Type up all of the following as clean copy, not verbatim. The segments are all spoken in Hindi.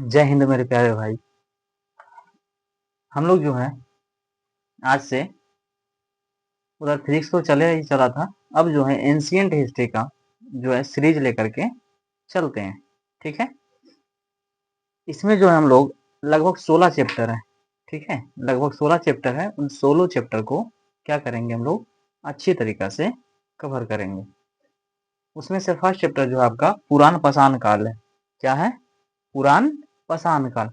जय हिंद मेरे प्यारे भाई। हम लोग जो है आज से उधर फिजिक्स तो चले ही चला था। अब जो है एंशियंट हिस्ट्री का जो है सीरीज लेकर के चलते हैं। ठीक है, इसमें जो है हम लोग लगभग 16 चैप्टर है। ठीक है, लगभग 16 चैप्टर है। उन 16 चैप्टर को क्या करेंगे हम लोग अच्छी तरीका से कवर करेंगे। उसमें से फर्स्ट चैप्टर जो है आपका पुराण पाषाण काल है। क्या है? पुराण पाषाण काल।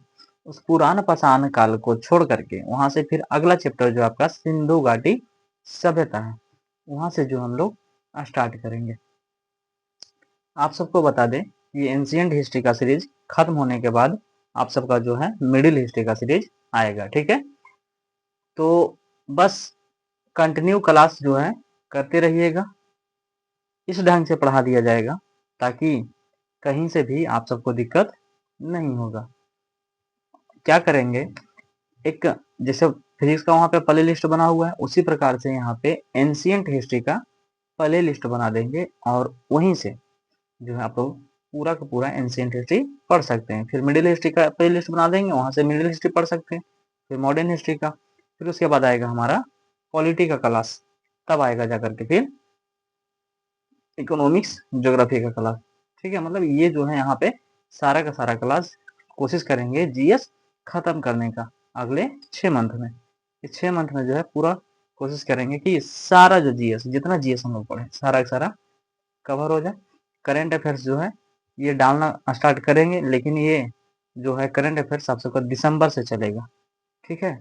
उस पुराण पाषाण काल को छोड़ करके वहां से फिर अगला चैप्टर जो आपका सिंधु घाटी सभ्यता है, वहां से जो हम लोग स्टार्ट करेंगे। आप सबको बता दें ये एंशियंट हिस्ट्री का सीरीज खत्म होने के बाद आप सबका जो है मिडिल हिस्ट्री का सीरीज आएगा। ठीक है, तो बस कंटिन्यू क्लास जो है करते रहिएगा। इस ढंग से पढ़ा दिया जाएगा ताकि कहीं से भी आप सबको दिक्कत नहीं होगा। क्या करेंगे, एक जैसे फिजिक्स का वहां पे प्ले लिस्ट बना हुआ है उसी प्रकार से यहाँ पे एंशियंट हिस्ट्री का प्ले लिस्ट बना देंगे और वहीं से जो है आप लोग पूरा का पूरा एंशियंट हिस्ट्री पढ़ सकते हैं। फिर मिडिल हिस्ट्री का प्ले लिस्ट बना देंगे, वहां से मिडिल हिस्ट्री पढ़ सकते हैं। फिर मॉडर्न हिस्ट्री का, फिर उसके बाद आएगा हमारा पॉलिटी का क्लास, तब आएगा जाकर के फिर इकोनॉमिक्स ज्योग्राफी का क्लास। ठीक है, मतलब ये जो है यहाँ पे सारा का सारा क्लास कोशिश करेंगे जीएस खत्म करने का अगले 6 मंथ में। इस 6 मंथ में जो है पूरा कोशिश करेंगे कि सारा जो जीएस जितना जीएस हम लोग पढ़े सारा का सारा कवर हो जाए। करंट अफेयर्स जो है ये डालना स्टार्ट करेंगे, लेकिन ये जो है करंट अफेयर्स आप सबका दिसंबर से चलेगा। ठीक है,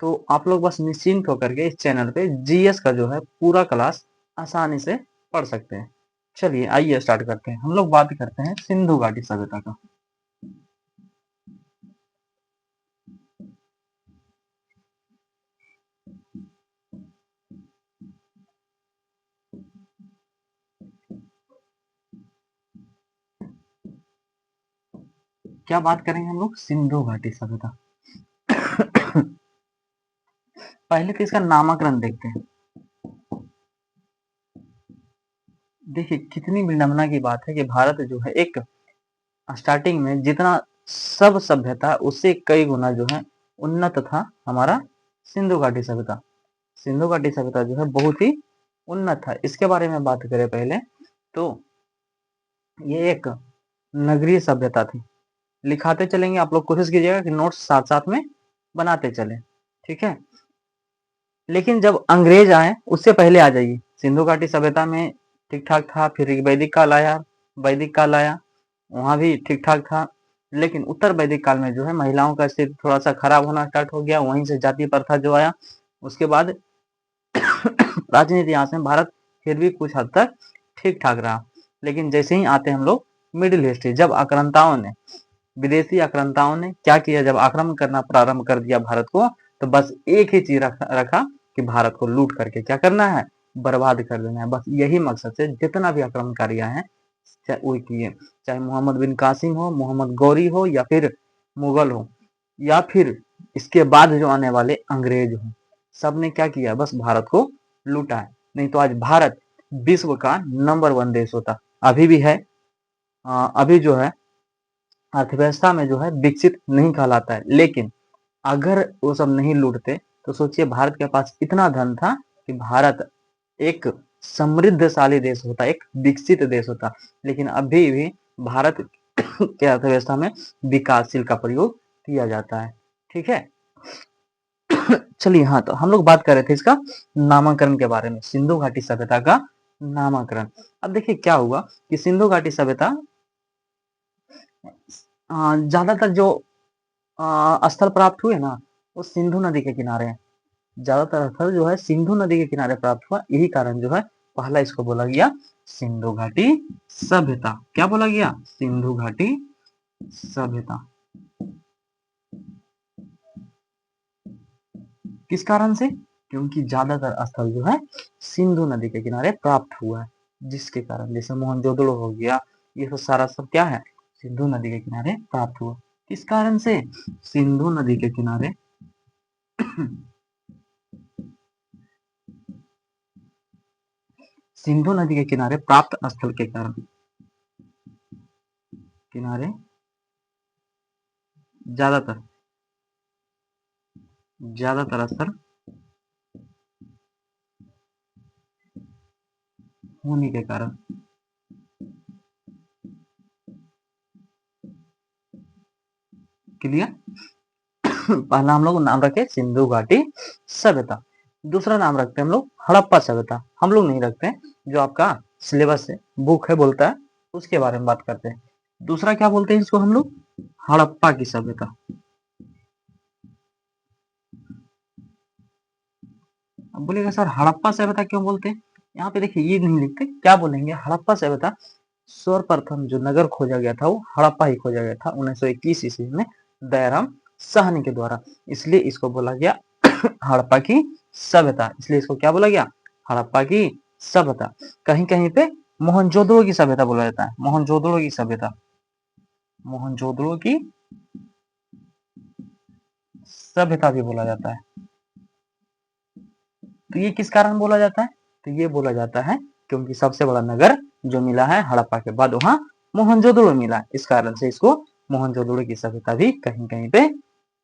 तो आप लोग बस निश्चिंत होकर के इस चैनल पे जीएस का जो है पूरा क्लास आसानी से पढ़ सकते हैं। चलिए आइए स्टार्ट करते हैं। हम लोग बात करते हैं सिंधु घाटी सभ्यता का। क्या बात करेंगे हम लोग सिंधु घाटी सभ्यता। पहले तो इसका नामकरण देखते हैं। देखिए कितनी विडंबना की बात है कि भारत जो है एक स्टार्टिंग में जितना सब सभ्यता उससे कई गुना जो है उन्नत था हमारा सिंधु घाटी सभ्यता। सिंधु घाटी सभ्यता जो है बहुत ही उन्नत था। इसके बारे में बात करें पहले तो ये एक नगरीय सभ्यता थी। लिखाते चलेंगे, आप लोग कोशिश कीजिएगा कि नोट्स साथ साथ में बनाते चले। ठीक है, लेकिन जब अंग्रेज आए उससे पहले आ जाइए। सिंधु घाटी सभ्यता में ठीक ठाक था, फिर वैदिक काल आया, वैदिक काल आया वहां भी ठीक ठाक था। लेकिन उत्तर वैदिक काल में जो है महिलाओं का स्थिति थोड़ा सा खराब होना स्टार्ट हो गया, वहीं से जाति प्रथा जो आया। उसके बाद प्राचीन इतिहास में भारत फिर भी कुछ हद तक ठीक ठाक रहा। लेकिन जैसे ही आते हम लोग मिडिल हिस्ट्री, जब आक्रांताओं ने विदेशी आक्रांताओं ने क्या किया, जब आक्रमण करना प्रारंभ कर दिया भारत को, तो बस एक ही चीज रखा कि भारत को लूट करके क्या करना है, बर्बाद कर देना है। बस यही मकसद से जितना भी आक्रमणकारी आए हैं वो किए, चाहे मोहम्मद बिन कासिम हो, मोहम्मद गौरी हो, या फिर मुगल हो, या फिर इसके बाद जो आने वाले अंग्रेज हो, सब ने क्या किया, बस भारत को लूटा है। नहीं तो आज भारत विश्व का नंबर 1 देश होता, अभी भी है। अभी जो है अर्थव्यवस्था में जो है विकसित नहीं कहलाता है, लेकिन अगर वो सब नहीं लूटते तो सोचिए भारत के पास इतना धन था कि भारत एक समृद्धशाली देश होता, एक विकसित देश होता। लेकिन अभी भी भारत के अर्थव्यवस्था में विकासशील का प्रयोग किया जाता है। ठीक है, चलिए हाँ, तो हम लोग बात कर रहे थे इसका नामकरण के बारे में, सिंधु घाटी सभ्यता का नामकरण। अब देखिए क्या हुआ कि सिंधु घाटी सभ्यता ज्यादातर जो स्थल प्राप्त हुए ना वो सिंधु नदी के किनारे हैं। ज्यादातर स्थल जो है सिंधु नदी के किनारे प्राप्त हुआ, यही कारण जो है पहला इसको बोला गया सिंधु घाटी सभ्यता। क्या बोला गया? सिंधु घाटी सभ्यता। किस कारण से? क्योंकि ज्यादातर स्थल जो है सिंधु नदी के किनारे प्राप्त हुआ है, जिसके कारण जैसे मोहनजोदड़ो हो गया, ये तो सारा सब क्या है, सिंधु नदी के किनारे प्राप्त हुआ। किस कारण से? सिंधु नदी के किनारे सिंधु नदी के किनारे प्राप्त स्थल के कारण, किनारे ज्यादातर ज्यादातर असर होने के कारण क्लियर। पहला हम लोग नाम रखे सिंधु घाटी सभ्यता, दूसरा नाम रखते हैं हम लोग हड़प्पा सभ्यता। हम लोग नहीं रखते हैं, जो आपका सिलेबस है, बुक है, बोलता है उसके बारे में बात करते हैं। दूसरा क्या बोलते हैं इसको हम लोग, हड़प्पा की सभ्यता। अब बोलेगा सर हड़प्पा सभ्यता क्यों बोलते हैं, यहाँ पे देखिए ये नहीं लिखते, क्या बोलेंगे हड़प्पा सभ्यता, सर्वप्रथम जो नगर खोजा गया था वो हड़प्पा ही खोजा गया था 1921 ईस्वी में दयाराम साहनी के द्वारा, इसलिए इसको बोला गया हड़प्पा की सभ्यता। इसलिए इसको क्या बोला गया, हड़प्पा की सभ्यता। कहीं कहीं पे मोहनजोदड़ो की सभ्यता बोला जाता है, मोहनजोदड़ो की सभ्यता, मोहनजोदड़ो की सभ्यता भी बोला जाता है। तो ये किस कारण बोला जाता है, तो ये बोला जाता है क्योंकि सबसे बड़ा नगर जो मिला है हड़प्पा के बाद वहां मोहनजोदड़ो मिला, इस कारण से इसको मोहनजोदड़ो की सभ्यता भी कहीं कहीं पे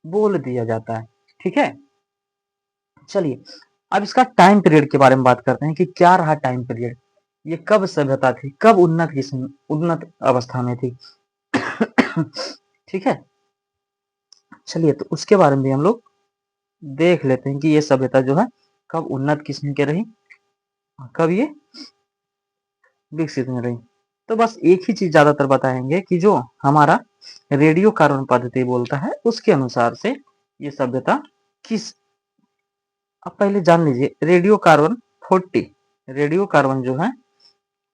बोल दिया जाता है। ठीक है, चलिए अब इसका टाइम पीरियड के बारे में बात करते हैं कि क्या रहा टाइम पीरियड, ये कब सभ्यता थी, कब उन्नत किस्म उन्नत अवस्था में थी। ठीक है, चलिए तो उसके बारे में भी हम लोग देख लेते हैं कि ये सभ्यता जो है कब उन्नत किस्म के रही, कब ये विकसित में रही। तो बस एक ही चीज ज्यादातर बताएंगे कि जो हमारा रेडियो कार्बन पद्धति बोलता है उसके अनुसार से ये सभ्यता किस, अब पहले जान लीजिए रेडियो कार्बन 40, रेडियो कार्बन जो है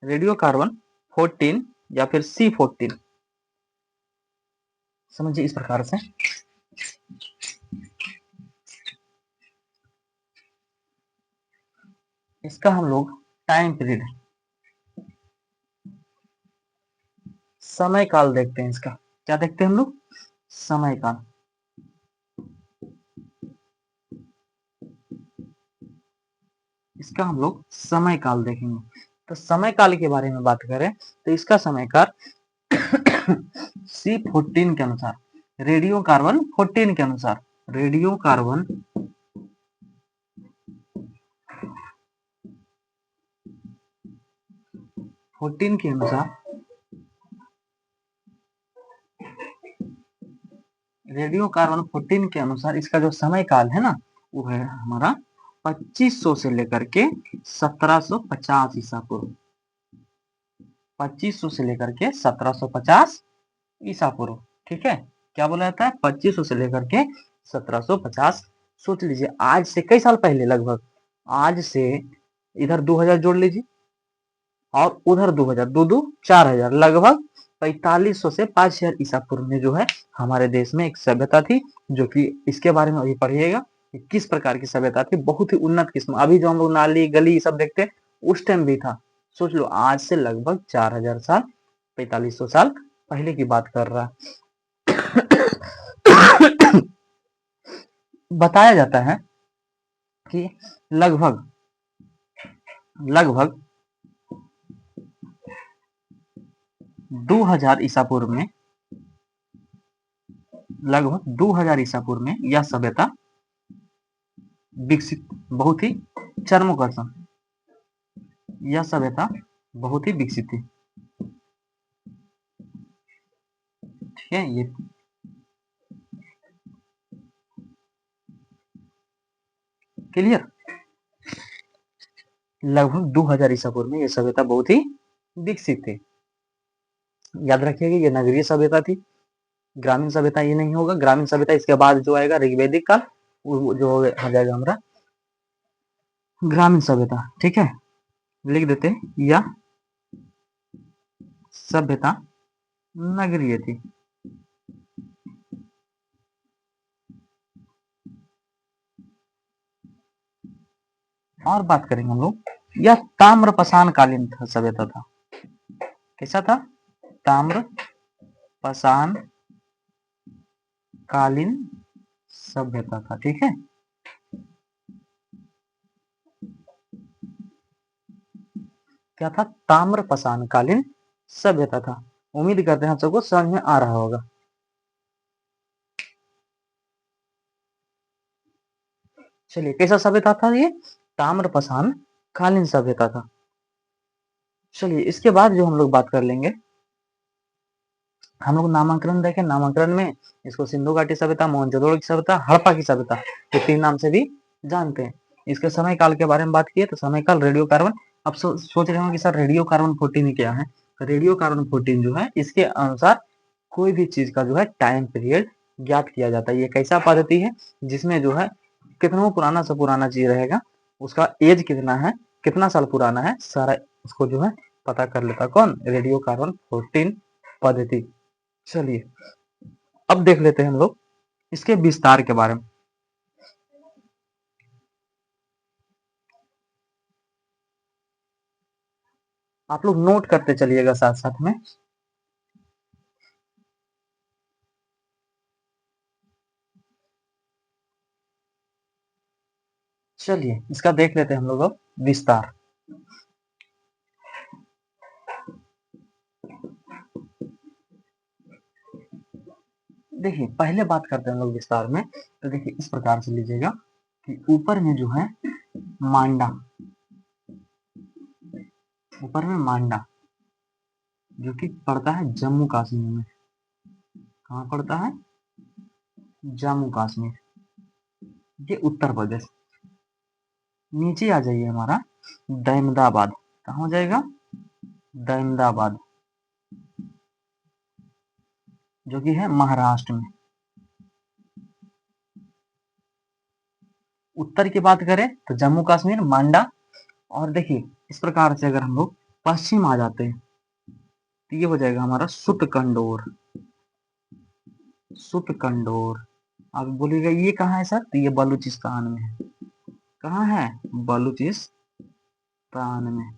रेडियो कार्बन 14 या फिर C14, समझिए इस प्रकार से, इसका हम लोग टाइम पीरियड समय काल देखते हैं। इसका क्या देखते हैं हम लोग, समय काल। इसका हम लोग समय काल देखेंगे। तो समय काल के बारे में बात करें तो इसका समय काल C14 के अनुसार, रेडियो कार्बन 14 के अनुसार, रेडियो कार्बन 14 के अनुसार, रेडियो कार्बन 14 के अनुसार इसका जो समय काल है ना वो है हमारा 2500 से लेकर के 1750 ईसा पूर्व, 2500 से लेकर के 1750 ईसा पूर्व। ठीक है, क्या बोला जाता है 2500 से लेकर के 1750। सोच लीजिए आज से कई साल पहले, लगभग आज से इधर 2000 जोड़ लीजिए और उधर 2000, दो दो 4000, लगभग 4500 से 5000 ईसा पूर्व में जो है हमारे देश में एक सभ्यता थी, जो कि इसके बारे में अभी पढ़िएगा कि किस प्रकार की सभ्यता थी, बहुत ही उन्नत किस्म। अभी जो हम लोग नाली गली सब देखते हैं उस टाइम भी था। सोच लो आज से लगभग 4000 साल, 4500 साल पहले की बात कर रहा है। बताया जाता है कि लगभग लगभग 2000 ईसा पूर्व में, लगभग 2000 ईसा पूर्व में यह सभ्यता विकसित, बहुत ही चरमोकर्षण, यह सभ्यता बहुत ही विकसित थी। ठीक है, ये क्लियर, लगभग 2000 ईसा पूर्व में यह सभ्यता बहुत ही विकसित थी। याद रखिएगा ये नगरीय सभ्यता थी, ग्रामीण सभ्यता ये नहीं होगा। ग्रामीण सभ्यता इसके बाद जो आएगा ऋग्वैदिक काल, वो जो आ जाएगा हमारा ग्रामीण सभ्यता। ठीक है, लिख देते हैं यह सभ्यता नगरीय थी। और बात करेंगे हम लोग, यह ताम्रपाषाण कालीन सभ्यता था। कैसा था, ताम्रपाषाण कालीन सभ्यता था। ठीक है, क्या था, ताम्रपाषाण कालीन सभ्यता था। उम्मीद करते हैं आप सबको समझ में आ रहा होगा। चलिए कैसा सभ्यता था ये? ताम्रपाषाण कालीन सभ्यता था। चलिए इसके बाद जो हम लोग बात कर लेंगे, हम लोग नामांकन देखें, नामांकन में इसको सिंधु घाटी सभ्यता, मोहनजोदड़ो की सभ्यता, हड़प्पा की सभ्यता, ये 3 नाम से भी जानते हैं। इसके समय काल के बारे में बात किए तो समय काल रेडियो कार्बन। अब सोच रहे होंगे कि सर रेडियो कार्बन 14 क्या है? तो रेडियो कार्बन 14 जो है इसके अनुसार कोई भी चीज का जो है टाइम पीरियड ज्ञात किया जाता है। ये कैसा पद्धति है जिसमें जो है कितना पुराना से पुराना चीज रहेगा, उसका एज कितना है, कितना साल पुराना है, सारा उसको जो है पता कर लेता। कौन? रेडियो कार्बन 14 पद्धति। चलिए अब देख लेते हैं हम लोग इसके विस्तार के बारे में। आप लोग नोट करते चलिएगा साथ साथ में। चलिए इसका देख लेते हैं हम लोग अब विस्तार। देखिए पहले बात करते हैं हम लोग विस्तार में। तो देखिए इस प्रकार से लीजिएगा कि ऊपर में जो है मांडा, ऊपर में मांडा जो कि पड़ता है जम्मू कश्मीर में। कहाँ पड़ता है? जम्मू कश्मीर, ये उत्तर प्रदेश। नीचे आ जाइए हमारा दहमदाबाद। कहाँ हो जाएगा? दहमदाबाद, जो कि है महाराष्ट्र में। उत्तर की बात करें तो जम्मू कश्मीर, मांडा। और देखिए इस प्रकार से अगर हम लोग पश्चिम आ जाते हैं तो ये हो जाएगा हमारा सुतकंडोर। सुतकंडोर। आप बोलिएगा ये कहाँ है सर? तो ये बलूचिस्तान में है। कहाँ है? बलूचिस्तान में।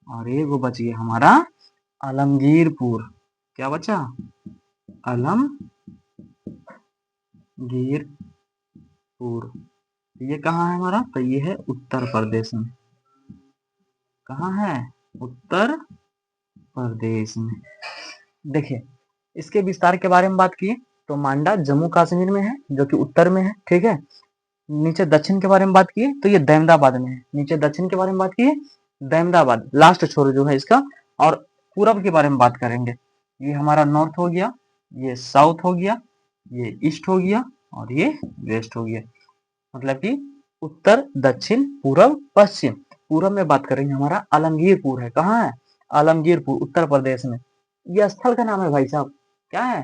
और ये वो बच गया हमारा आलमगीरपुर। क्या बचा? आलमगीरपुर। ये कहाँ है हमारा? तो ये है उत्तर प्रदेश में। कहाँ है? उत्तर प्रदेश में। देखिए इसके विस्तार के बारे में बात किए तो मांडा जम्मू कश्मीर में है जो कि उत्तर में है, ठीक है। नीचे दक्षिण के बारे में बात किए तो ये दहमदाबाद में है। नीचे दक्षिण के बारे में बात किए, दहमदाबाद लास्ट छोर जो है इसका। और पूरब के बारे में बात करेंगे, ये हमारा नॉर्थ हो गया, ये साउथ हो गया, ये ईस्ट हो गया और ये वेस्ट हो गया। मतलब कि उत्तर, दक्षिण, पूरब, पश्चिम। पूरब में बात करेंगे हमारा आलमगीरपुर है। कहाँ है? आलमगीरपुर उत्तर प्रदेश में। ये स्थल का नाम है भाई साहब। क्या है?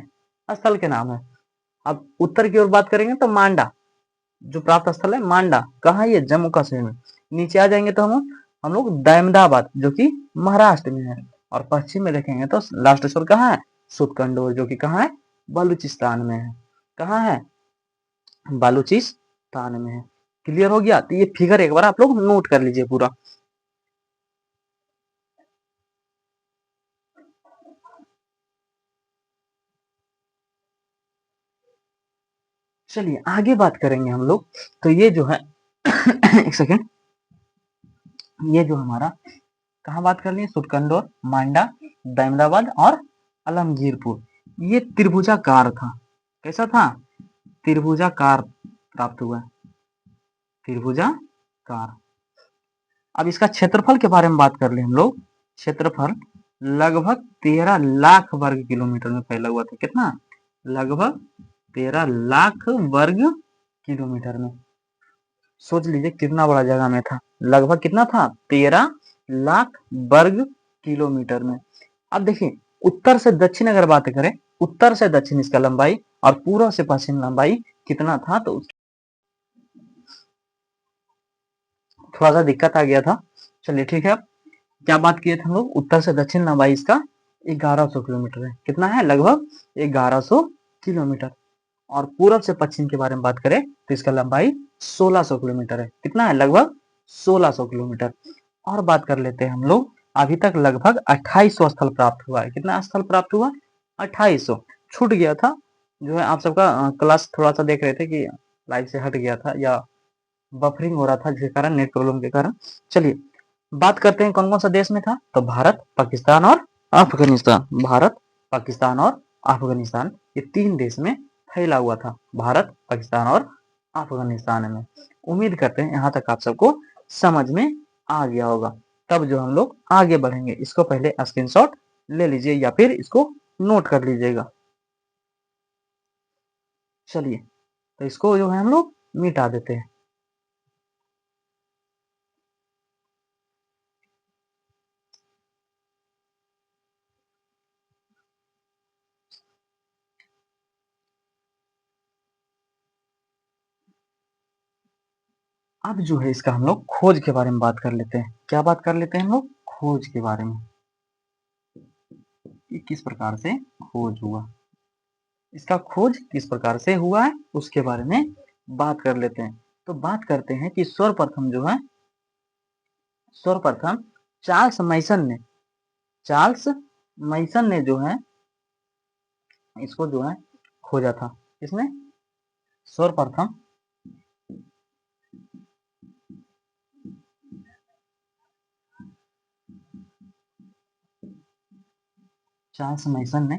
स्थल के नाम है। अब उत्तर की ओर बात करेंगे तो मांडा जो प्राप्त स्थल है, मांडा कहाँ? ये जम्मू कश्मीर में। नीचे आ जाएंगे तो हम लोग दहमदाबाद जो कि महाराष्ट्र में है। और पश्चिम में देखेंगे तो लास्ट छोर कहाँ है? सुतकंडोर जो कि कहाँ है? बलूचिस्तान में है। कहाँ है? बलूचिस्तान में है। क्लियर हो गया? तो ये फिगर एक बार आप लोग नोट कर लीजिए पूरा। चलिए आगे बात करेंगे हम लोग। तो ये जो है एक सेकेंड, ये जो हमारा कहाँ बात कर लिए? सुतकंडोर, मांडा, दहमदाबाद और आलमगीरपुर। ये त्रिभुजाकार था। कैसा था? त्रिभुजाकार प्राप्त हुआ है। त्रिभुजाकार। अब इसका क्षेत्रफल के बारे में बात कर ले हम लोग। क्षेत्रफल लगभग 13 लाख वर्ग किलोमीटर में फैला हुआ था। कितना? लगभग 13 लाख वर्ग किलोमीटर में। सोच लीजिए कितना बड़ा जगह में था। लगभग कितना था? 13 लाख वर्ग किलोमीटर में। अब देखिए उत्तर से दक्षिण अगर बात करें, उत्तर से दक्षिण इसका लंबाई और पूर्व से पश्चिम लंबाई कितना था? तो थोड़ा सा दिक्कत आ गया था। चलिए ठीक है। क्या बात किए थे हम लोग? उत्तर से दक्षिण लंबाई इसका 1100 किलोमीटर है। कितना है? लगभग 1100 किलोमीटर। और पूरब से पश्चिम के बारे में बात करें तो इसका लंबाई 1600 किलोमीटर है। कितना है? लगभग 1600 किलोमीटर। और बात कर लेते हैं हम लोग, अभी तक लगभग 2800 स्थल प्राप्त हुआ है। कितना स्थल प्राप्त हुआ? 2800। छूट गया था जो है आप सबका क्लास थोड़ा सा देख रहे थे कि लाइव से हट गया था या बफरिंग हो रहा था जिसके कारण, नेट प्रॉब्लम के कारण। चलिए बात करते हैं कौन कौन सा देश में था। तो भारत, पाकिस्तान और अफगानिस्तान। भारत, पाकिस्तान और अफगानिस्तान, ये 3 देश में फैला हुआ था। भारत, पाकिस्तान और अफगानिस्तान में। उम्मीद करते हैं यहाँ तक आप सबको समझ में आ गया होगा। तब जो हम लोग आगे बढ़ेंगे, इसको पहले स्क्रीनशॉट ले लीजिए या फिर इसको नोट कर लीजिएगा। चलिए, तो इसको जो है हम लोग मिटा देते हैं। अब जो है इसका हम लोग खोज के बारे में बात कर लेते हैं। क्या बात कर लेते हैं हम लोग? खोज के बारे में, कि किस प्रकार से खोज हुआ, इसका खोज किस प्रकार से हुआ है उसके बारे में बात कर लेते हैं। तो बात करते हैं कि सर्वप्रथम जो है, सर्वप्रथम चार्ल्स मैसन ने जो है इसको जो है खोजा था। इसने सर्वप्रथम चार्ल्स मैसन ने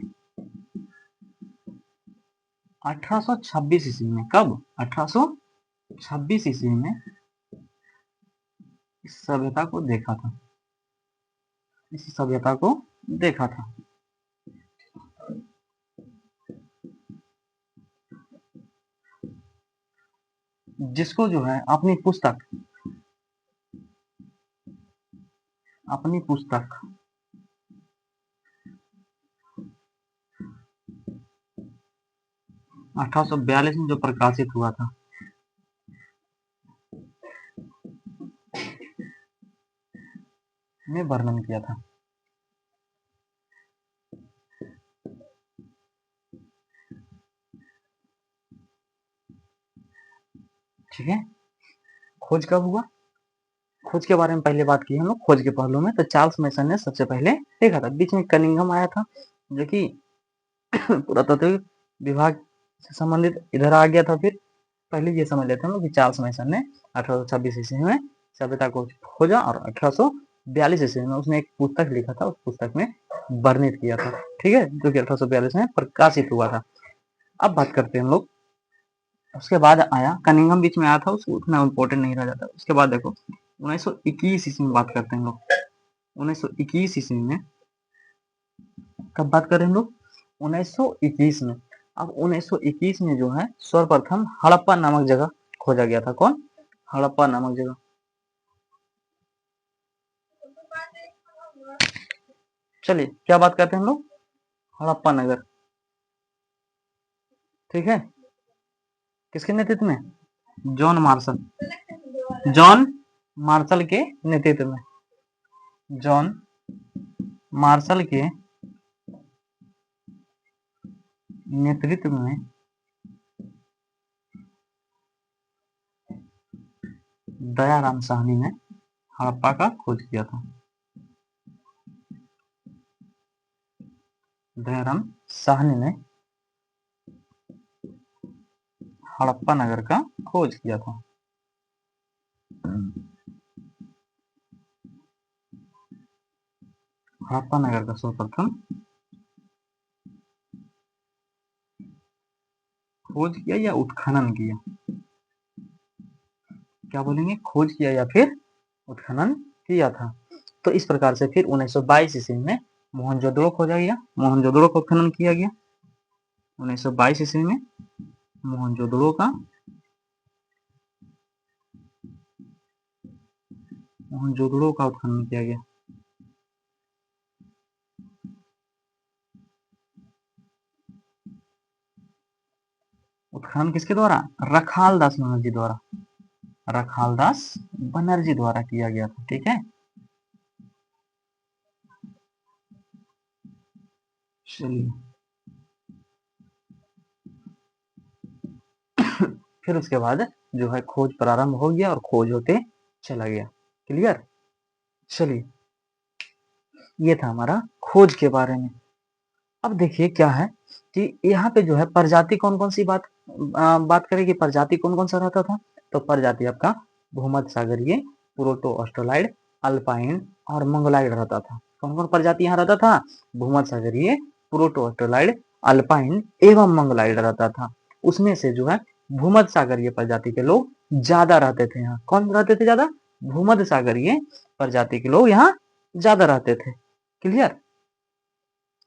1826 ईस्वी में, कब? 1826 ईस्वी में इस सभ्यता को देखा था, इस सभ्यता को देखा था। जिसको जो है अपनी पुस्तक 1842 में जो प्रकाशित हुआ था, में वर्णन किया था। ठीक है, खोज कब हुआ? खोज के बारे में पहले बात की हम लोग, खोज के पहलू में। तो चार्ल्स मैसन ने सबसे पहले देखा था। बीच में कनिंघम आया था, जो कि पुरातत्व विभाग से संबंधित इधर आ गया था। फिर पहले ये समझ लेते हैं हम लोग कि चार्ल्स मैसन ने 1826 ईस्वी में सभ्यता को खोजा और 1842 ईस्वी में उसने एक पुस्तक लिखा था, उस पुस्तक में वर्णित किया था। ठीक है, जो कि 1842 में प्रकाशित हुआ था। अब बात करते हैं हम लोग, उसके बाद आया कनिंघम, बीच में आया था, उसको उतना इम्पोर्टेंट नहीं रह जाता। उसके बाद देखो 1921 ईस्वी में बात करते हैं हम लोग। 1921 ईस्वी में कब बात करें हम लोग? 1921 में। अब 1921 में जो है सर्वप्रथम हड़प्पा नामक जगह खोजा गया था। कौन? हड़प्पा नामक जगह। चलिए, क्या बात करते हैं हम लोग? हड़प्पा नगर। ठीक है, किसके नेतृत्व में? जॉन मार्शल, जॉन मार्शल के नेतृत्व में, जॉन मार्शल के नेतृत्व में दयाराम साहनी ने हड़प्पा का खोज किया था। दयाराम साहनी ने हड़प्पा नगर का खोज किया था। हड़प्पा नगर का सर्वप्रथम खोज किया या उत्खनन किया? क्या बोलेंगे? खोज किया या फिर उत्खनन किया था। तो इस प्रकार से फिर 1922 ईस्वी में मोहनजोदड़ो खोजा गया, मोहनजोदड़ो का उत्खनन किया गया। 1922 ईस्वी में मोहनजोदड़ो का उत्खनन किया गया। उत्खनन किसके द्वारा? रखालदास बनर्जी द्वारा, रखालदास बनर्जी द्वारा किया गया था। ठीक है, चलिए फिर उसके बाद जो है खोज प्रारंभ हो गया और खोज होते चला गया। क्लियर? चलिए, ये था हमारा खोज के बारे में। अब देखिए क्या है कि यहाँ पे जो है प्रजाति कौन कौन सी बात करें कि प्रजाति कौन कौन सा रहता था। तो प्रजाति आपका भूमध्य सागरीय, प्रोटो ऑस्ट्रोलाइड, अल्पाइन और मंगोलाइड रहता था। कौन कौन प्रजाति यहाँ रहता था? भूमध्य सागरीय, प्रोटो ऑस्ट्रोलाइड, अल्पाइन एवं मंगोलाइड रहता था। उसमें से जो है भूमध्य सागरीय प्रजाति के लोग ज्यादा रहते थे यहाँ। कौन रहते थे ज्यादा? भूमध्य सागरीय प्रजाति के लोग यहाँ ज्यादा रहते थे। क्लियर?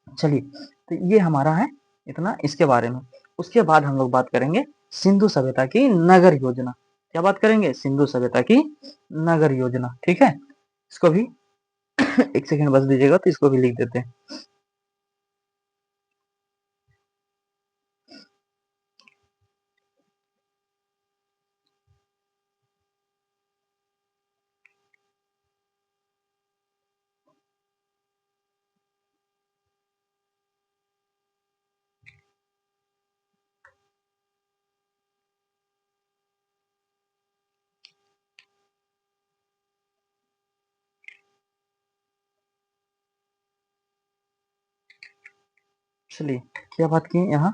चलिए, तो ये हमारा है इतना इसके बारे में। उसके बाद हम लोग बात करेंगे सिंधु सभ्यता की नगर योजना। क्या बात करेंगे? सिंधु सभ्यता की नगर योजना। ठीक है, इसको भी एक सेकंड बस दीजिएगा, तो इसको भी लिख देते हैं। चलिए, क्या बात की यहाँ?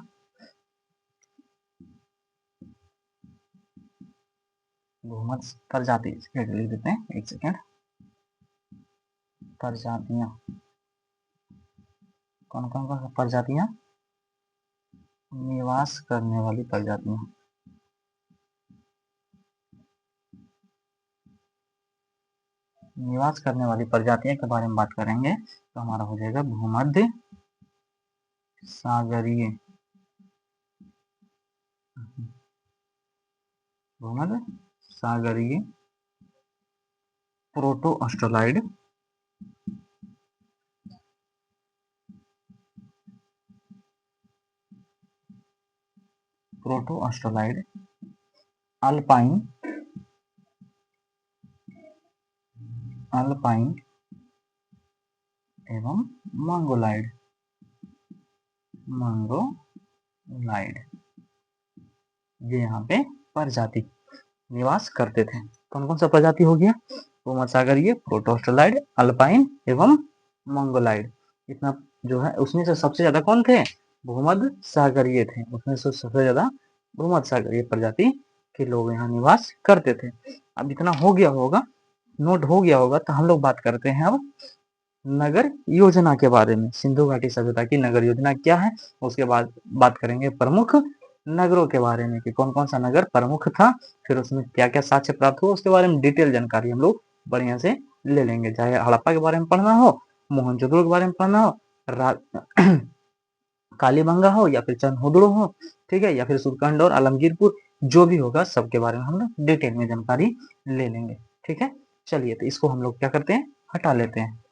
भूमध्य प्रजाति लिख देते हैं, एक सेकेंड। प्रजातियां, कौन कौन कौन प्रजातियां? निवास करने वाली प्रजातियां। निवास करने वाली प्रजातियों के बारे में बात करेंगे तो हमारा हो जाएगा भूमध्य सागरीय, भूमध्य सागरीय प्रोटो ऑस्ट्रोलाइड, प्रोटो ऑस्ट्रोलाइड, अल्पाइन, अल्पाइन एवं मंगोलाइड, मंगोलाइड, ये यहाँ पे प्रजाति निवास करते थे। कौन कौन सा प्रजाति हो गया? भूमध्य सागरीय, प्रोटो ऑस्ट्रोलाइड, अल्पाइन एवं मंगोलाइड। इतना जो है उसमें से सबसे ज्यादा कौन थे? भूमध्य सागरीय थे। उसमें से सबसे ज्यादा भूमध्य सागरीय प्रजाति के लोग यहाँ निवास करते थे। अब इतना हो गया होगा, नोट हो गया होगा, तो हम लोग बात करते हैं अब नगर योजना के बारे में। सिंधु घाटी सभ्यता की नगर योजना क्या है, उसके बाद बात करेंगे प्रमुख नगरों के बारे में कि कौन कौन सा नगर प्रमुख था, फिर उसमें क्या क्या साक्ष्य प्राप्त हुआ, उसके बारे में डिटेल जानकारी हम लोग बढ़िया से ले लेंगे। चाहे हड़प्पा के बारे में पढ़ना हो, मोहनजोदड़ो के बारे में पढ़ना हो, कालीबंगा हो या फिर चंदहुदड़ो हो, ठीक है, या फिर सुरकंड और आलमगीरपुर, जो भी होगा सबके बारे में हम लोग डिटेल में जानकारी ले लेंगे। ठीक है, चलिए, तो इसको हम लोग क्या करते हैं, हटा लेते हैं।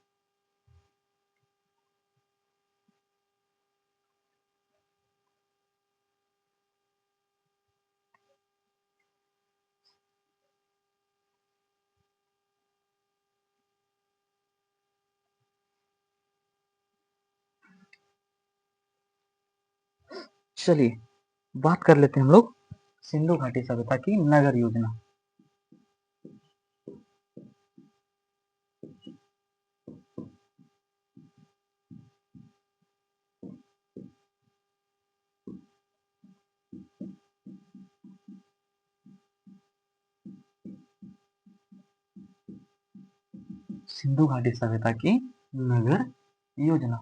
चलिए, बात कर लेते हैं हम लोग सिंधु घाटी सभ्यता की नगर योजना। सिंधु घाटी सभ्यता की नगर योजना,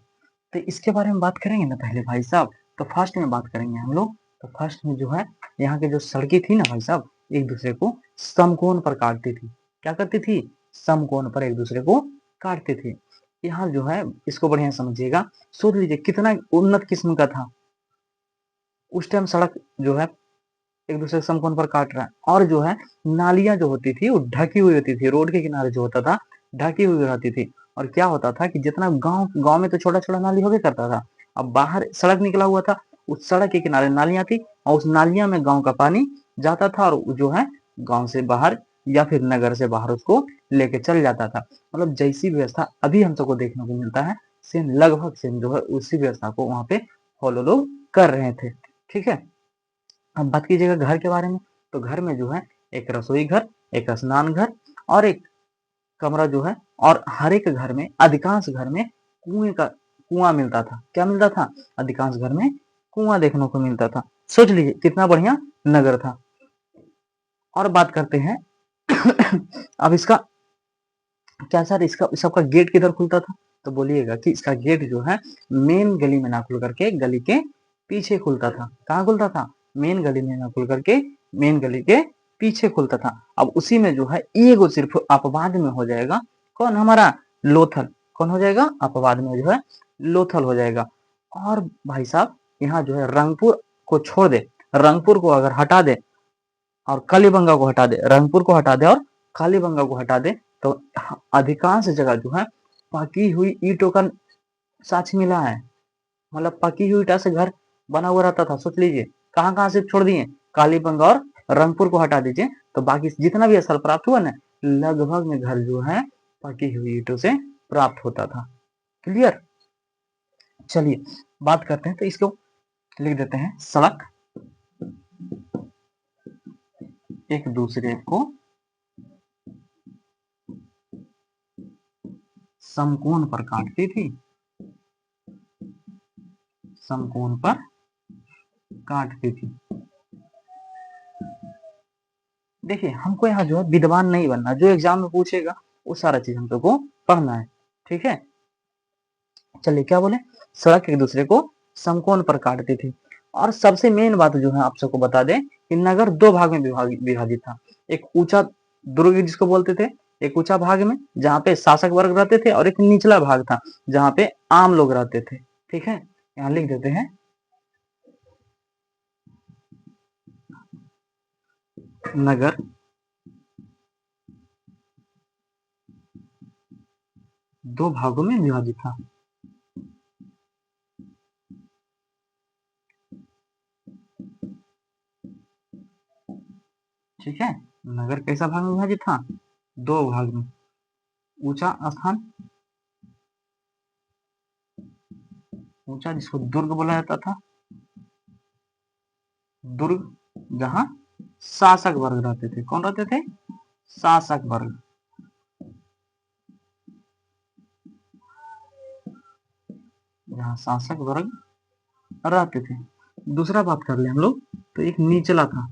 तो इसके बारे में बात करेंगे ना पहले भाई साहब। तो फर्स्ट में बात करेंगे हम लोग, तो फर्स्ट में जो है यहाँ के जो सड़कें थी ना भाई साहब, एक दूसरे को समकोण पर काटती थी। क्या करती थी? समकोण पर एक दूसरे को काटते थे। यहाँ जो है इसको बढ़िया समझिएगा, सोच लीजिए कितना उन्नत किस्म का था उस टाइम सड़क जो है एक दूसरे के समकोण पर काट रहा है। और जो है नालियां जो होती थी वो ढकी हुई होती थी, रोड के किनारे जो होता था ढकी हुई रहती थी। और क्या होता था कि जितना गांव गांव में तो छोटा छोटा नाली होके करता था, अब बाहर सड़क निकला हुआ था, उस सड़क के किनारे नालियां थी और उस नालियां में गांव का पानी जाता था और जो है गांव से बाहर या फिर नगर से बाहर उसको लेके चल जाता था। मतलब जैसी व्यवस्था अभी हम सबको देखने को मिलता है, सेम लगभग सेम जो है उसी व्यवस्था को वहां पे फॉलो लोग कर रहे थे। ठीक है, अब बात कीजिएगा घर के बारे में, तो घर में जो है एक रसोई घर, एक स्नान घर और एक कमरा जो है, और हर एक घर में अधिकांश घर में कुआं मिलता था। क्या मिलता था? अधिकांश घर में कुआं देखने को मिलता था। सोच लीजिए कितना बढ़िया नगर था। और बात करते हैं अब इसका क्या सर, इसका सबका गेट किधर खुलता था? तो बोलिएगा कि इसका गेट जो है मेन गली में ना खुल करके गली के पीछे खुलता था। कहाँ खुलता था? मेन गली में ना खुल करके मेन गली के पीछे खुलता था। अब उसी में जो है एगो सिर्फ अपवाद में हो जाएगा, कौन, हमारा लोथल। कौन हो जाएगा, अपवाद में जो है लोथल हो जाएगा। और भाई साहब यहाँ जो है रंगपुर को छोड़ दे, रंगपुर को अगर हटा दे और कालीबंगा को हटा दे, रंगपुर को हटा दे और कालीबंगा को हटा दे, तो अधिकांश जगह जो है पकी हुई ईंटों का साक्ष्य मिला है। मतलब पकी हुई ईटा से घर बना हुआ रहता था। सोच लीजिए कहाँ कहाँ से छोड़ दिए, कालीबंगा और रंगपुर को हटा दीजिए तो बाकी जितना भी स्थल प्राप्त हुआ ना, लगभग में घर जो है पकी हुई ईंटों से प्राप्त होता था। क्लियर। चलिए बात करते हैं, तो इसको लिख देते हैं, सड़क एक दूसरे को समकोण पर काटती थी, समकोण पर काटती थी। देखिए हमको यहाँ जो है विद्वान नहीं बनना, जो एग्जाम में पूछेगा वो सारा चीज हम लोग को पढ़ना है। ठीक है, चलिए क्या बोले, सड़क एक दूसरे को समकोण पर काटती थी। और सबसे मेन बात जो है आप सबको बता दें कि नगर दो भाग में विभाजित था। एक ऊंचा दुर्ग जिसको बोलते थे, एक ऊंचा भाग में जहाँ पे शासक वर्ग रहते थे, और एक निचला भाग था जहाँ पे आम लोग रहते थे। ठीक है, यहाँ लिख देते हैं, नगर दो भागों में विभाजित था। ठीक है, नगर कैसा भाग में विभाजित था, दो भाग में। ऊंचा स्थान, ऊंचा जिसको दुर्ग बोला जाता था, दुर्ग जहां शासक वर्ग रहते थे। कौन रहते थे, शासक वर्ग। जहां शासक वर्ग रहते थे। दूसरा बात कर ले हम लोग, तो एक निचला था,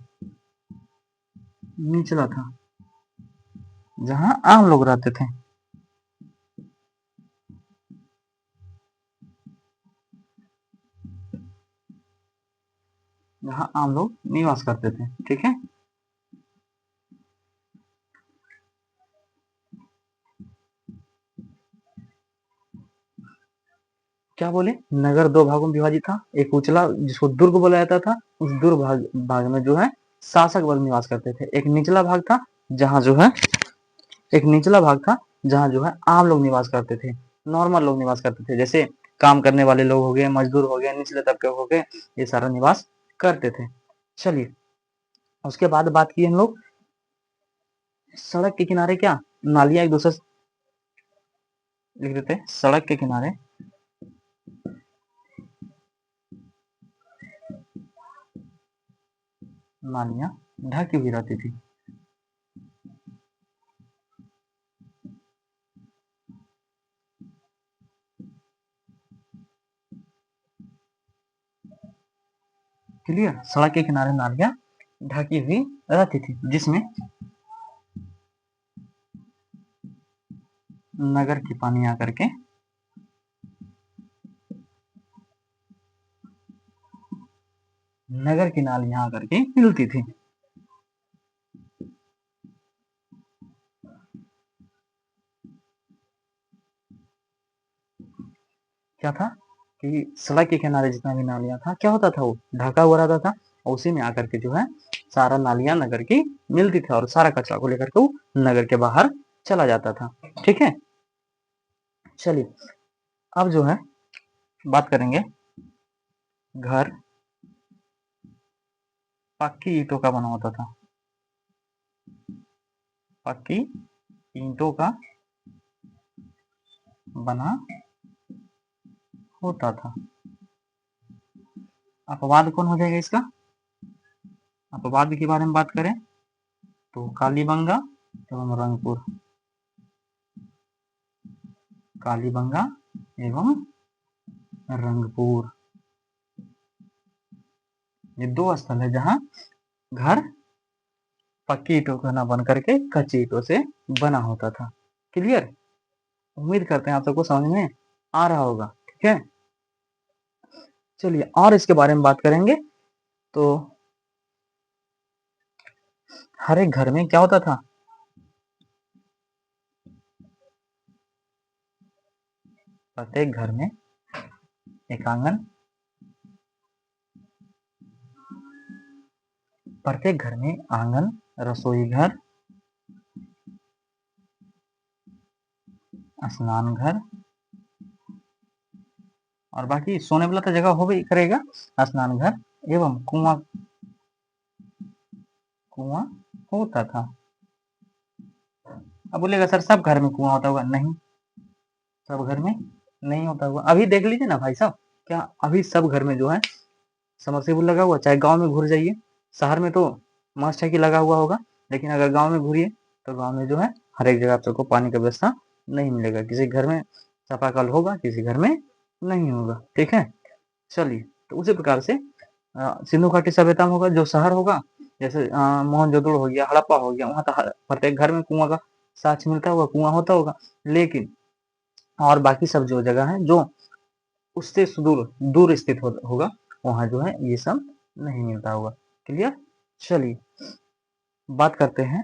निचला था जहां आम लोग रहते थे। जहां आम लोग निवास करते थे। ठीक है, क्या बोले, नगर दो भागों में विभाजित था। एक उचला जिसको दुर्ग बोला जाता था, उस दुर्ग भाग में जो है शासक वर्ग निवास करते थे। एक निचला भाग था जहां जो है, एक निचला भाग था जहां जो है आम लोग निवास करते थे, नॉर्मल लोग निवास करते थे, जैसे काम करने वाले लोग हो गए, मजदूर हो गए, निचले तबके हो गए, ये सारा निवास करते थे। चलिए उसके बाद बात की हम लोग, सड़क के किनारे क्या नालियां एक दूसरे, लिख देते हैं, सड़क के किनारे नालियां ढकी हुई रहती थी। क्लियर, सड़क के किनारे नालियां ढकी हुई रहती थी, जिसमें नगर की पानी आकर के नगर की नालियां आकर के मिलती थी। क्या था कि सड़क के किनारे जितना भी नालियां था, क्या होता था, वो ढका हुआ रहता था, और उसी में आकर के जो है सारा नालियां नगर की मिलती थी, और सारा कचरा को लेकर के वो नगर के बाहर चला जाता था। ठीक है, चलिए अब जो है बात करेंगे, घर पक्की ईंटों का बना होता था, पक्की ईंटों का बना होता था। अपवाद कौन हो जाएगा इसका, अपवाद के बारे में बात करें तो कालीबंगा एवं रंगपुर, कालीबंगा एवं रंगपुर, ये दो स्थल है जहां घर पक्की ईंटों का ना बन करके कच्ची ईंटों से बना होता था। क्लियर, उम्मीद करते हैं आप सबको समझ में आ रहा होगा। ठीक है, चलिए और इसके बारे में बात करेंगे, तो हर एक घर में क्या होता था? प्रत्येक घर में एक आंगन, प्रत्येक घर में आंगन, रसोई घर, स्नान घर, और बाकी सोने वाला तो जगह हो भी करेगा, स्नान घर एवं कुआं, कुआं होता था। अब बोलेगा सर सब घर में कुआं होता होगा? नहीं, सब घर में नहीं होता होगा। अभी देख लीजिए ना भाई साहब, क्या अभी सब घर में जो है समरसेबुल लगा हुआ? चाहे गांव में घुर जाइए, शहर में तो मस्ट है कि लगा हुआ होगा, लेकिन अगर गांव में घूरिए तो गांव में जो है हर एक जगह आपको पानी का व्यवस्था नहीं मिलेगा। किसी घर में चापाकल होगा, किसी घर में नहीं होगा। ठीक है, चलिए, तो उसी प्रकार से सिंधु घाटी सभ्यता में होगा, जो शहर होगा जैसे मोहनजोदड़ो हो गया, हड़प्पा हो गया, वहां तो प्रत्येक घर में कुआं का साक्ष्य मिलता होगा, कुआं होता होगा। लेकिन और बाकी सब जो जगह है जो उससे सुदूर दूर स्थित होगा, वहां जो है ये सब नहीं मिलता होगा। क्लियर? चलिए, बात करते हैं।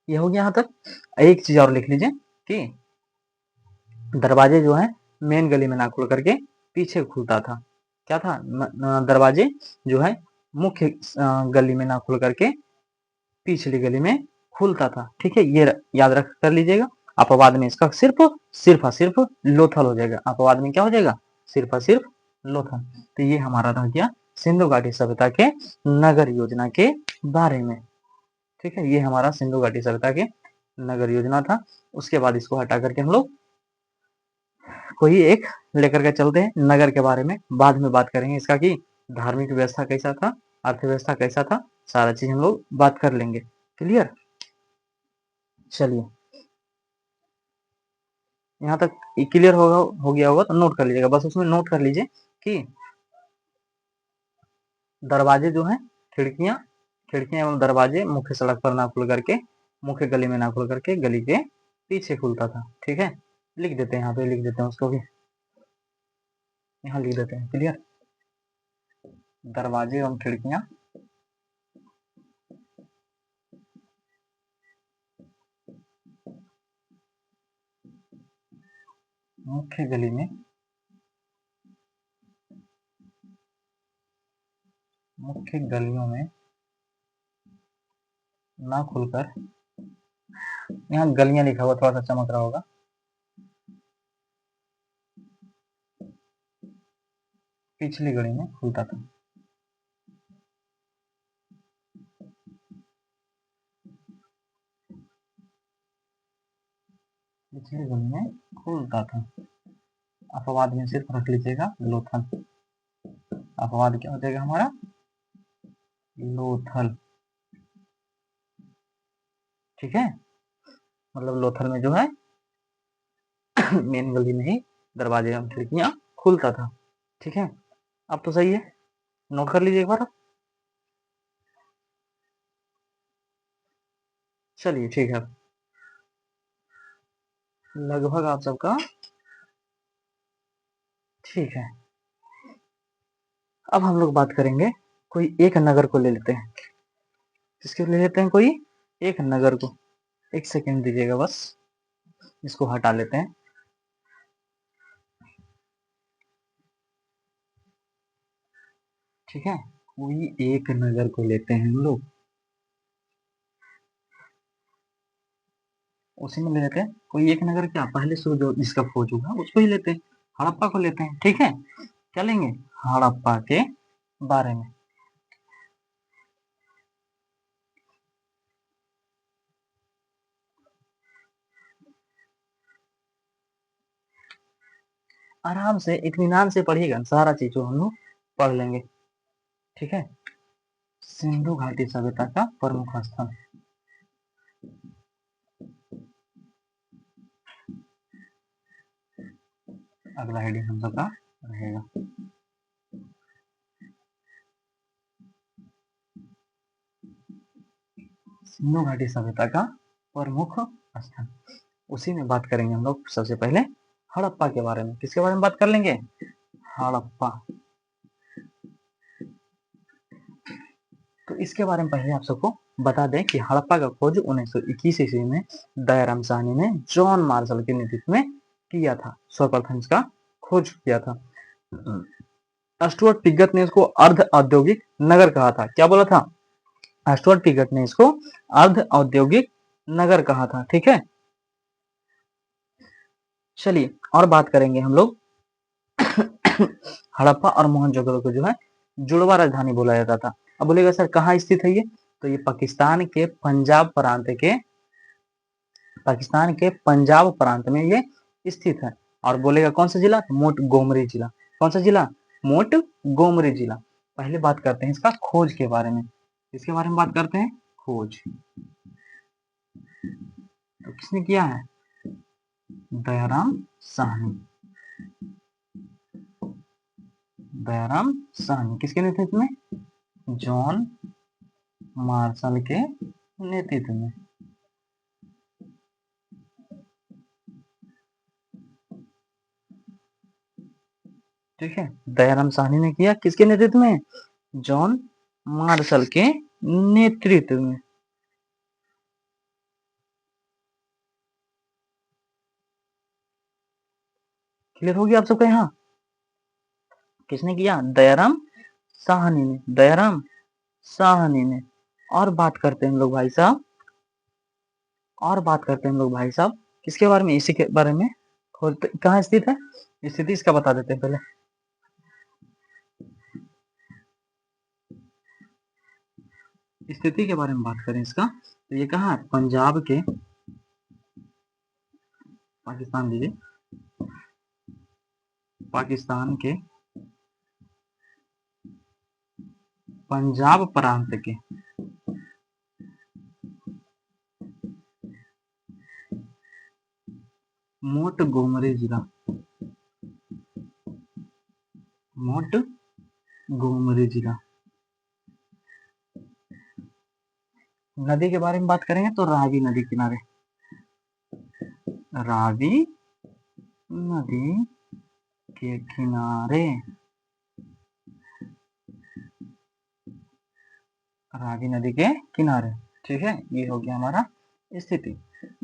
ये हो गया यहाँ तक। एक चीज और लिख लीजिए कि दरवाजे जो है मेन गली में ना खुल करके पीछे खुलता था। क्या था? दरवाजे जो है मुख्य गली में ना खुल करके पिछली गली में खुलता था। ठीक है, ये याद रख कर लीजिएगा। अपवाद में इसका सिर्फ लोथल हो जाएगा। अपवाद में क्या हो जाएगा? सिर्फ लोथल। तो ये हमारा रह गया सिंधु घाटी सभ्यता के नगर योजना के बारे में। ठीक है, ये हमारा सिंधु घाटी सभ्यता के नगर योजना था। उसके बाद इसको हटा करके हम लोग कोई एक लेकर के चलते हैं नगर के बारे में। बाद में बात करेंगे इसका कि धार्मिक व्यवस्था कैसा था, अर्थव्यवस्था कैसा था, सारा चीज हम लोग बात कर लेंगे। क्लियर? चलिए, यहाँ तक क्लियर होगा, हो गया होगा तो नोट कर लीजिएगा। बस उसमें नोट कर लीजिए कि दरवाजे जो हैं, खिड़कियां खिड़कियां एवं दरवाजे मुख्य सड़क पर ना खुल करके, मुख्य गली में ना खुल करके गली के पीछे खुलता था। ठीक है, लिख देते हैं, यहाँ पे लिख देते हैं उसको भी, यहाँ लिख देते हैं। क्लियर? दरवाजे एवं खिड़कियां मुख्य गली में, मुख्य गलियों में ना खुलकर, यहाँ गलियां लिखा हुआ थोड़ा सा चमक रहा होगा, पिछली गली में खुलता था। पिछली गली में खुलता था। अपवाद में सिर्फ रख लीजिएगा लोथल। अपवाद क्या हो जाएगा हमारा? लोथल। ठीक है, मतलब लोथल में जो है मेन गली में ही दरवाजे एवं खिड़कियां खुलता था। ठीक है, अब तो सही है, नोट कर लीजिए एक बार। चलिए ठीक है, लगभग आप सबका ठीक है। अब हम लोग बात करेंगे, कोई एक नगर को ले लेते हैं। किसके ले लेते हैं? कोई एक नगर को। एक सेकंड दीजिएगा बस, इसको हटा लेते हैं। ठीक है, कोई एक नगर को लेते हैं हम लोग, उसी में ले लेते हैं। कोई एक नगर क्या, पहले से जो जिसका खोज होगा उसको ही लेते हैं। हड़प्पा को लेते हैं। ठीक है, क्या लेंगे? हड़प्पा के बारे में। आराम से इत्मीनान से पढ़िएगा, सारा चीज जो हम लोग पढ़ लेंगे। ठीक है, सिंधु घाटी सभ्यता का प्रमुख स्थल, अगला हेडिंग हम सबका रहेगा। सिंधु घाटी सभ्यता का प्रमुख स्थल, उसी में बात करेंगे हम लोग। सबसे पहले हड़प्पा के बारे में। किसके बारे में बात कर लेंगे? हड़प्पा। तो इसके बारे में पहले आप सबको बता दें कि हड़प्पा का खोज 1921 ईस्वी में दयाराम साहनी ने जॉन मार्शल के नेतृत्व में किया था। सर्वप्रथम इसका खोज किया था। स्टुअर्ट पिगट ने इसको अर्ध औद्योगिक नगर कहा था। क्या बोला था? स्टुअर्ट पिगट ने इसको अर्ध औद्योगिक नगर कहा था। ठीक है, चलिए और बात करेंगे हम लोग। हड़प्पा और मोहनजोदड़ो को जो है जुड़वा राजधानी बोला जाता था। अब बोलेगा सर कहाँ स्थित है ये? तो ये पाकिस्तान के पंजाब प्रांत में ये स्थित है। और बोलेगा कौन सा जिला? मोट गोमरी जिला। कौन सा जिला? मोट गोमरी जिला। पहले बात करते हैं इसका खोज के बारे में। इसके बारे में बात करते हैं, खोज तो किसने किया है? दयाराम साहनी। दयाराम साहनी किसके नेतृत्व में? जॉन मार्शल के नेतृत्व में। ठीक है, दयाराम साहनी ने किया, किसके नेतृत्व में? जॉन मार्शल के नेतृत्व में। क्लियर हो गया आप सबका? यहाँ किसने किया? दयाराम साहनी ने। दयाराम साहनी ने। और बात करते हैं हम लोग भाई साहब, किसके बारे में? इसी के बारे में। कहाँ स्थित है? स्थिति इसका बता देते हैं पहले। स्थिति के बारे में बात करें इसका, तो ये कहाँ है? पंजाब के, पाकिस्तान लीजिए, पाकिस्तान के पंजाब प्रांत के मोट गोमरी जिला। मोट गोमरी जिला। नदी के बारे में बात करेंगे तो रावी नदी किनारे, रावी नदी के किनारे, रावी नदी के किनारे। ठीक है, ये हो गया हमारा स्थिति।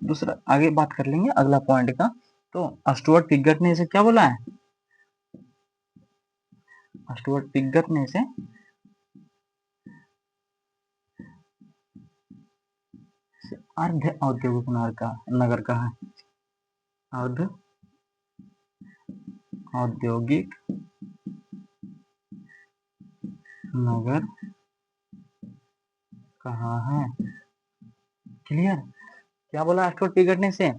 दूसरा आगे बात कर लेंगे अगला पॉइंट का। तो स्टुअर्ट पिगट ने इसे क्या बोला है? स्टुअर्ट पिगट ने इसे अर्ध औद्योगिक नगर कहा है। अर्ध औद्योगिक नगर कहा है। क्लियर? क्या बोला स्टुअर्ट पिगट ने इसे?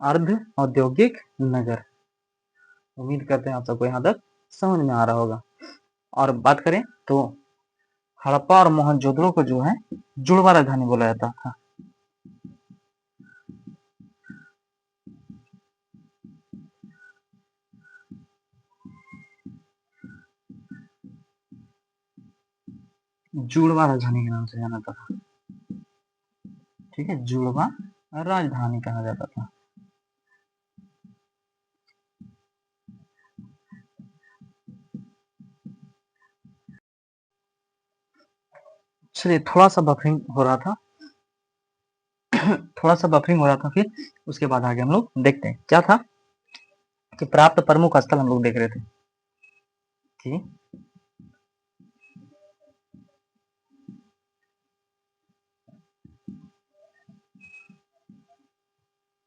अर्ध औद्योगिक नगर। उम्मीद करते हैं आप सबको यहाँ तक समझ में आ रहा होगा। और बात करें तो हड़प्पा और मोहनजोदड़ो को जो है जुड़वा राजधानी बोला जाता था। जुड़वा राजधानी के नाम से जाना था। ठीक है, जुड़वा राजधानी कहा जाता था। चलिए थोड़ा सा बफरिंग हो रहा था फिर उसके बाद आगे हम लोग देखते हैं क्या था कि प्राप्त प्रमुख स्थल हम लोग देख रहे थे कि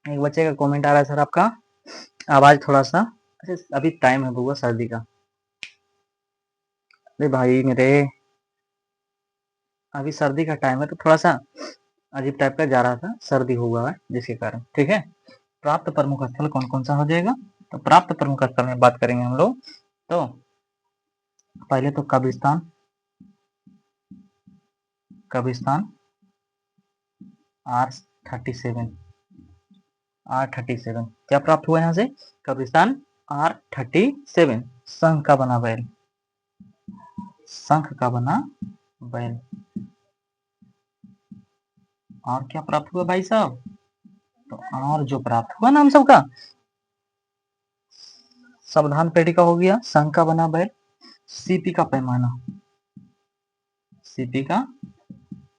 एक बच्चे का कमेंट आ रहा है सर आपका आवाज थोड़ा सा, अच्छा अभी टाइम है बउआ सर्दी का। अरे भाई मेरे, अभी सर्दी का टाइम है तो थोड़ा सा अजीब टाइप का जा रहा था, सर्दी हुआ है जिसके कारण। ठीक है, प्राप्त प्रमुख स्थल कौन कौन सा हो जाएगा? तो प्राप्त प्रमुख स्थल में बात करेंगे हम लोग। तो पहले तो कब्रिस्तान, R37, क्या प्राप्त हुआ यहाँ से? कब्रिस्तान R37, शंख का बना बैल, और क्या प्राप्त हुआ भाई साहब? तो और जो प्राप्त हुआ ना हम सबका, सावधान पेटी का हो गया, शंख का बना बैल, सीपी का पैमाना,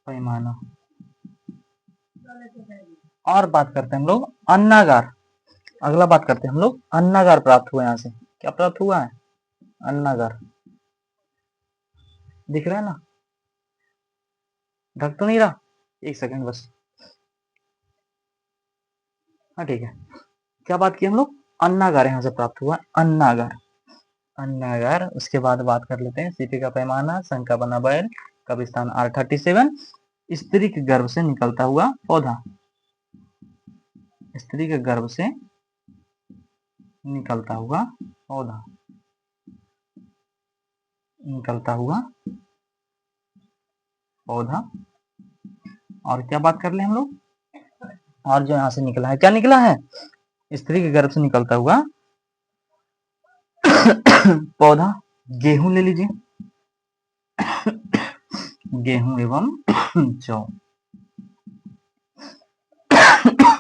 पैमाना। और बात करते हैं हम लोग अन्नागार। अगला बात करते हैं हम लोग अन्नागार प्राप्त हुआ। यहाँ से क्या प्राप्त हुआ है? अन्नागार। दिख रहा है ना? ढक तो नहीं रहा? एक सेकंड बस। हाँ ठीक है। क्या बात की हम लोग? अन्नागार यहाँ से प्राप्त हुआ। अन्नागार, अन्नागार। उसके बाद बात कर लेते हैं सीपी का पैमाना, संघ का बना बैल, कब्रिस्तान R37, स्त्री के गर्भ से निकलता हुआ पौधा। स्त्री के गर्भ से निकलता हुआ पौधा, निकलता हुआ पौधा। और क्या बात कर ले हम लोग? और जो यहाँ से निकला है, क्या निकला है? स्त्री के गर्भ से निकलता हुआ पौधा। गेहूं ले लीजिए, गेहूं एवं जौ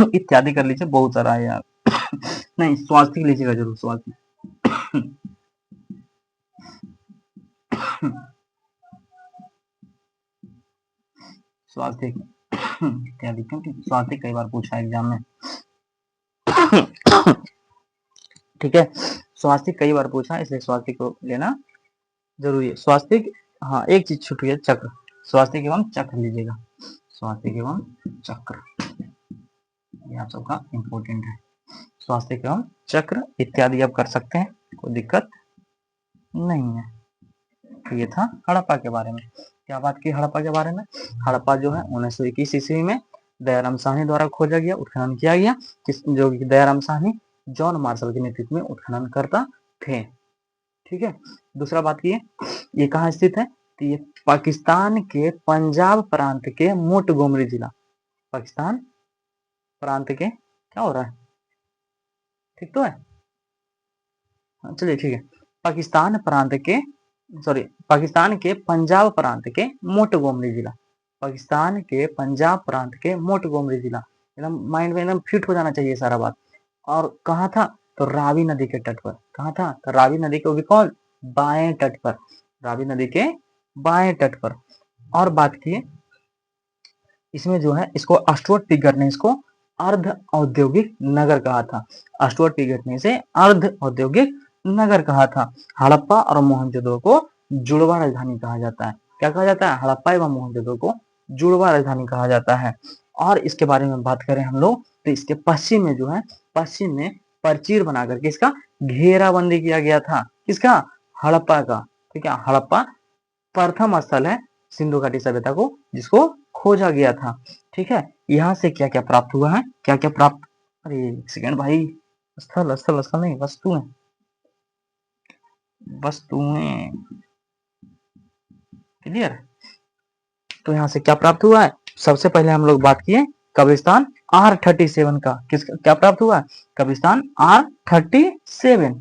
इत्यादि कर लीजिए। बहुत सारा है यार। नहीं, स्वास्थ्य लीजिएगा जरूर, स्वास्थ्य। स्वास्थ्य इत्यादि, क्योंकि स्वास्थ्य कई बार पूछा है एग्जाम में। ठीक है, स्वास्थ्य कई बार पूछा, इसलिए स्वास्थ्य को लेना जरूरी है। स्वास्थ्य, हाँ एक चीज छूट गई, चक्र। स्वास्थ्य एवं चक्र लीजिएगा, स्वास्थ्य एवं चक्र, ये आप सबका इंपॉर्टेंट है। स्वास्थ्य एवं चक्र इत्यादि आप कर सकते हैं, कोई दिक्कत नहीं है। तो ये था हड़प्पा के बारे में। क्या बात की हड़प्पा के बारे में? हड़प्पा जो है 1921 ईस्वी में दयाराम साहनी द्वारा खोजा गया, उत्खनन किया गया। जो कि दयाराम साहनी जॉन मार्शल के नेतृत्व में उत्खनन करता थे। ठीक है, दूसरा बात ये कहाँ स्थित है? तो ये पाकिस्तान के पंजाब प्रांत के मोंटगोमरी जिला, पाकिस्तान प्रांत के, क्या हो रहा है? ठीक तो है? चलिए ठीक है। पाकिस्तान प्रांत के, सॉरी, पाकिस्तान के पंजाब प्रांत के मोंटगोमरी जिला, पाकिस्तान के पंजाब प्रांत के मोंटगोमरी जिला। एकदम माइंड में एकदम फिट हो जाना चाहिए सारा बात। और कहाँ था? तो रावी नदी के तट पर। कहाँ था? तो रावी नदी के भी कौन? बाएं तट पर, रावी नदी के बाएं तट पर। और बात की इसमें जो है, इसको स्टुअर्ट पिगर ने इसको अर्ध औद्योगिक नगर कहा था। स्टुअर्ट पिगर ने इसे अर्ध औद्योगिक नगर कहा था। हड़प्पा और मोहनजोदड़ो को जुड़वा राजधानी कहा जाता है। क्या कहा जाता है? हड़प्पा एवं मोहनजोदड़ो को जुड़वा राजधानी कहा जाता है। और इसके बारे में बात करें हम लोग, तो इसके पश्चिम में जो है, पश्चिम में परचीर बना करके इसका घेराबंदी किया गया था। किसका? हड़प्पा का। ठीक है, हड़प्पा प्रथम स्थल है सिंधु घाटी सभ्यता को जिसको खोजा गया था। ठीक है, यहाँ से क्या क्या प्राप्त हुआ है? क्या क्या प्राप्त, अरे एक सेकंड भाई, स्थल स्थल स्थल नहीं, वस्तुएं, वस्तुएं, क्लियर? तो यहाँ से क्या प्राप्त हुआ है? सबसे पहले हम लोग बात किए कब्रिस्तान R37 का। किसका क्या प्राप्त हुआ? कब्रिस्तान R37,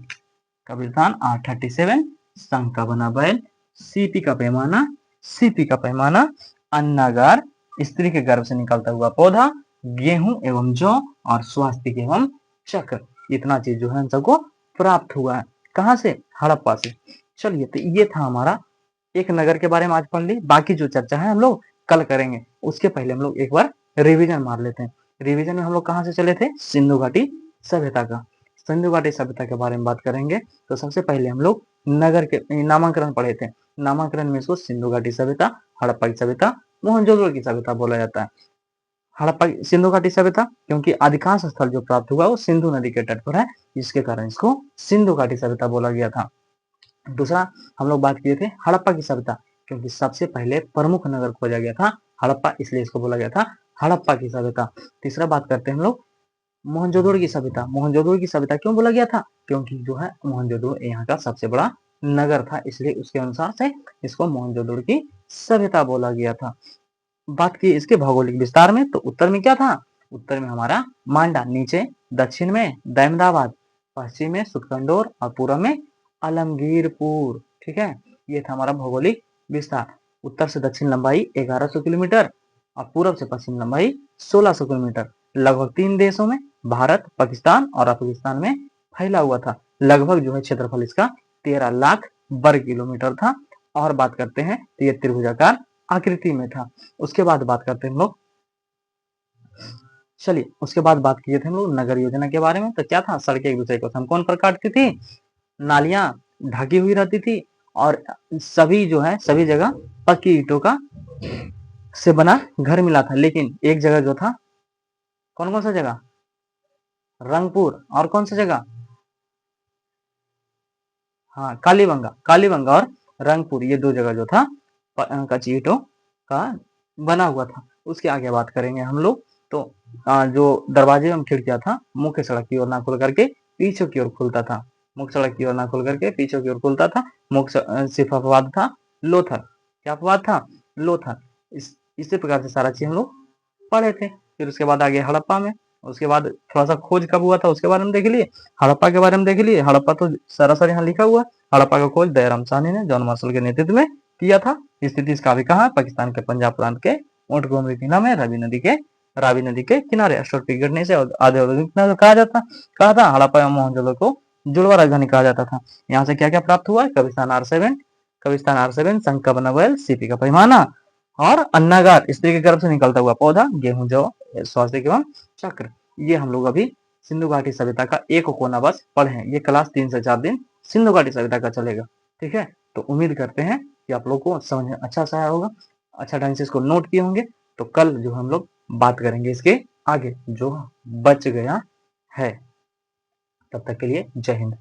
कब्रिस्तान R37, संघ का बना बैल, सीपी का पैमाना, सीपी का पैमाना, अन्नागार, स्त्री के गर्भ से निकलता हुआ पौधा, गेहूं एवं जौ, और स्वास्थ्य एवं चक्र। इतना चीज जो है हम सबको प्राप्त हुआ है। कहाँ से? हड़प्पा से। चलिए, तो ये था हमारा एक नगर के बारे में आज पढ़ ली। बाकी जो चर्चा है हम लोग कल करेंगे। उसके पहले हम लोग एक बार रिवीजन मार लेते हैं। रिवीजन में हम लोग कहाँ से चले थे? सिंधु घाटी सभ्यता का। सिंधु घाटी सभ्यता के बारे में बात करेंगे तो सबसे पहले हम लोग नगर के नामांकन पढ़े थे। नामांकन में इसको सिंधु घाटी सभ्यता, हड़प्पा की सभ्यता, मोहनजोदड़ो की सभ्यता बोला जाता है। हड़प्पा सिंधु घाटी सभ्यता क्योंकि अधिकांश स्थल जो प्राप्त हुआ वो सिंधु नदी के तट पर है, जिसके कारण इसको सिंधु घाटी सभ्यता बोला गया था। दूसरा हम लोग बात किए थे हड़प्पा की सभ्यता, क्योंकि सबसे पहले प्रमुख नगर खोजा गया था हड़प्पा, इसलिए इसको बोला गया था हड़प्पा की सभ्यता। तीसरा बात करते हैं हम लोग मोहनजोदड़ो की सभ्यता। मोहनजोदड़ो की सभ्यता क्यों बोला गया था? क्योंकि जो है मोहनजोदड़ो यहाँ का सबसे बड़ा नगर था, इसलिए उसके अनुसार से इसको मोहनजोदड़ो की सभ्यता बोला गया था। बात की इसके भौगोलिक विस्तार में, तो उत्तर में क्या था? उत्तर में हमारा मांडा, नीचे दक्षिण में दहमदाबाद, पश्चिम में सुतकंडोर, और पूर्व में आलमगीरपुर। ठीक है, ये था हमारा भौगोलिक विस्तार। उत्तर से दक्षिण लंबाई 1100 किलोमीटर और पूर्व से पश्चिम लंबाई 1600 किलोमीटर। लगभग 3 देशों में, भारत, पाकिस्तान और अफगानिस्तान में फैला हुआ था। लगभग जो है क्षेत्रफल इसका 13 लाख वर्ग किलोमीटर था। और बात करते हैं तो ये त्रिभुजाकार आकृति में था। उसके बाद बात करते हैं हम लोग, चलिए उसके बाद बात किए थे हम लोग नगर योजना के बारे में। तो क्या था, सड़कें एक दूसरे को समकोण पर काटती थी, नालियां ढकी हुई रहती थी, और सभी जो है सभी जगह पक्की ईंटों का से बना घर मिला था। लेकिन एक जगह जो था, कौन कौन सा जगह, रंगपुर, और कौन सा जगह, हाँ कालीबंगा, कालीबंगा और रंगपुर, ये दो जगह जो था कच्ची ईंटों का बना हुआ था। उसके आगे बात करेंगे हम लोग। तो जो दरवाजे एवं खिड़कियां था, मुख्य सड़क की ओर ना खुल करके पीछे की ओर खुलता था, मुख्य सड़क की ओर ना खुल करके पीछे की ओर खुलता था। सिर्फ अपवाद था लोथर, क्या अपवाद था, लोथर। इसी प्रकार से सारा चीज हम लोग पढ़े थे। फिर उसके बाद आगे हड़प्पा में, उसके बाद थोड़ा सा खोज कब हुआ था उसके बारे में देख लिए, हड़प्पा के बारे में देख लिए। हड़प्पा तो सरासर यहाँ लिखा हुआ है। हड़प्पा का खोज दयाराम साहनी ने जॉन मार्शल के नेतृत्व में किया था। स्थिति इसका भी कहा, पाकिस्तान के पंजाब प्रांत के मोंटगोमरी जिला में रावी नदी के किनारे अशोक के गिरने से आधे औद्योगिक नगर कहा था। हड़प्पा एवं मोहनजोदड़ो को जुड़वा राजधानी कहा जाता था। यहाँ से क्या क्या प्राप्त हुआ है, कविस्तान R7, शंख का बना बैल, सीपी का पैमाना, और अन्नागार स्त्री के गर्भ से निकलता हुआ पौधा, गेहूं जौ स्वास्थ्य एवं चक्र। ये हम लोग अभी सिंधु घाटी सभ्यता का एक कोना बस पढ़े हैं। ये क्लास 3 से 4 दिन सिंधु घाटी सभ्यता का चलेगा। ठीक है, तो उम्मीद करते हैं कि आप लोग को समझ में अच्छा सा आया होगा, अच्छा ढंग से इसको नोट किए होंगे। तो कल जो हम लोग बात करेंगे इसके आगे जो बच गया है। तब तक के लिए जय हिंद।